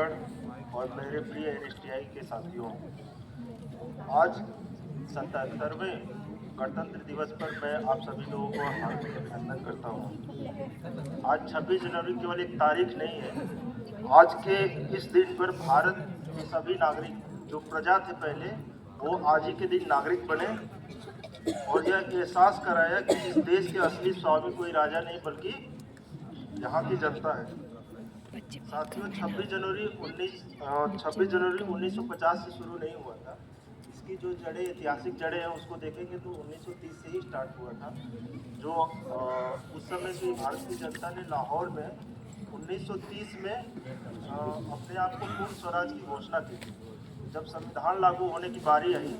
और मेरे प्रिय एनएसटीआई के साथियों, आज 77वें गणतंत्र दिवस पर मैं आप सभी लोगों को हार्दिक अभिनंदन करता हूँ। आज 26 जनवरी केवल एक तारीख नहीं है। आज के इस दिन पर भारत के सभी नागरिक जो प्रजा थे पहले, वो आज ही के दिन नागरिक बने और यह एहसास कराया कि इस देश के असली स्वामी कोई राजा नहीं बल्कि यहाँ की जनता है। साथियों, 26 जनवरी 1950 से शुरू नहीं हुआ था। इसकी जो जड़ें, ऐतिहासिक जड़ें हैं, उसको देखेंगे तो 1930 से ही स्टार्ट हुआ था। जो उस समय की भारत की जनता ने लाहौर में 1930 में अपने आप को पूर्ण स्वराज की घोषणा की थी। जब संविधान लागू होने की बारी आई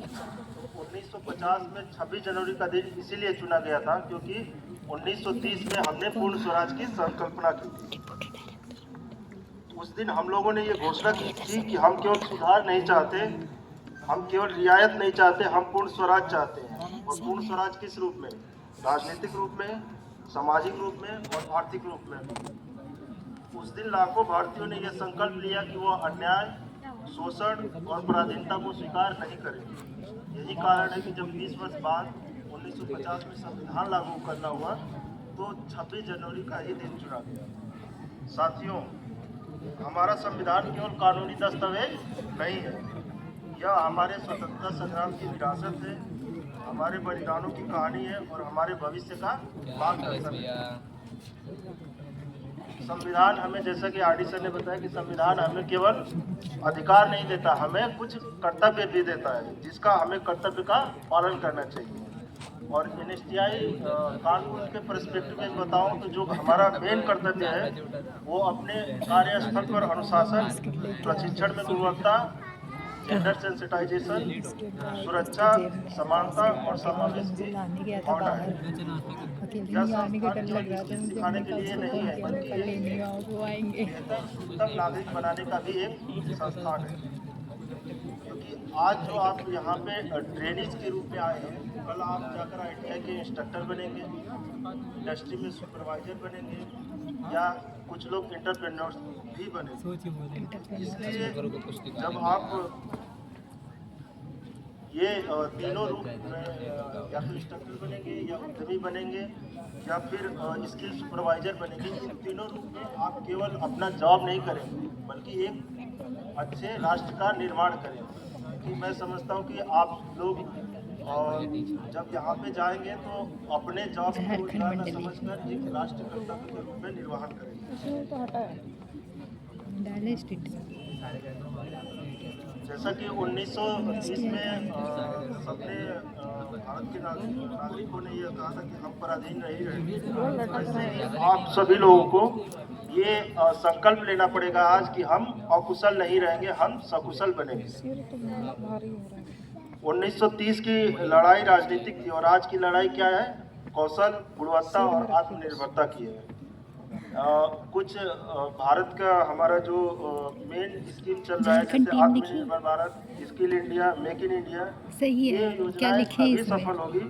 तो 1950 में 26 जनवरी का दिन इसीलिए चुना गया था क्योंकि 1930 में हमने पूर्ण स्वराज की संकल्पना की थी। उस दिन हम लोगों ने ये घोषणा की थी कि हम केवल सुधार नहीं चाहते, हम केवल रियायत नहीं चाहते, हम पूर्ण स्वराज चाहते हैं। और पूर्ण स्वराज किस रूप में? राजनीतिक रूप में, सामाजिक रूप में और आर्थिक रूप में। उस दिन लाखों भारतीयों ने यह संकल्प लिया कि वो अन्याय, शोषण और पराधीनता को स्वीकार नहीं करेंगे। यही कारण है कि जब 20 वर्ष बाद 1950 में संविधान लागू करना हुआ तो 26 जनवरी का ही दिन चुना गया। साथियों, हमारा संविधान केवल कानूनी दस्तावेज नहीं है, यह हमारे स्वतंत्रता संग्राम की विरासत है, हमारे बलिदानों की कहानी है और हमारे भविष्य का मार्गदर्शन है। संविधान हमें, जैसा कि आरडी सर ने बताया कि संविधान हमें केवल अधिकार नहीं देता, हमें कुछ कर्तव्य भी देता है, जिसका हमें कर्तव्य का पालन करना चाहिए। और एनएसटीआई कानून के पर्सपेक्टिव में बताऊं तो जो हमारा मेन कर्तव्य है वो अपने कार्यस्थल पर अनुशासन, प्रशिक्षण में गुणवत्ता, जेंडर सेंसिटाइजेशन, सुरक्षा, समानता और समावेश की भावना है। यह संस्थान केवल सिखाने के लिए नहीं है बल्कि बेहतर उत्तम नागरिक बनाने का भी एक संस्थान है। क्योंकि आज जो आप यहाँ पे ट्रेनिज के रूप में आए हैं, कल आप जाकर आईटीआई के इंस्ट्रक्टर बनेंगे, इंडस्ट्री में सुपरवाइजर बनेंगे या कुछ लोग एंटरप्रेन्योर्स भी बनेंगे। इसलिए जब आप ये तीनों रूप में या तो इंस्ट्रक्टर बनेंगे या उद्यमी बनेंगे या फिर स्किल सुपरवाइजर बनेंगे, इन तीनों रूप में आप केवल अपना जॉब नहीं करेंगे बल्कि एक अच्छे राष्ट्र का निर्माण करेंगे। कि मैं समझता हूँ कि आप लोग जब यहाँ पे जाएंगे तो अपने जॉब को रोजगार न समझकर एक राष्ट्र कर्तव्य के रूप में निर्वहन करेंगे। जैसा कि 1930 में सबने भारत के नागरिकों ने यह कहा था कि हम पराधीन नहीं रहेंगे, वैसे ही आप सभी लोगों को ये संकल्प लेना पड़ेगा आज कि हम अकुशल नहीं रहेंगे, हम सकुशल बनेंगे। 1930 की लड़ाई राजनीतिक थी और आज की लड़ाई क्या है? कौशल, गुणवत्ता और आत्मनिर्भरता की है। कुछ भारत का हमारा जो मेन स्कीम चल रहा है, जैसे आत्मनिर्भर Bharat, skill India, make in India, सही ये है। क्या योजनाएं लिखे तभी इसमें? सफल होगी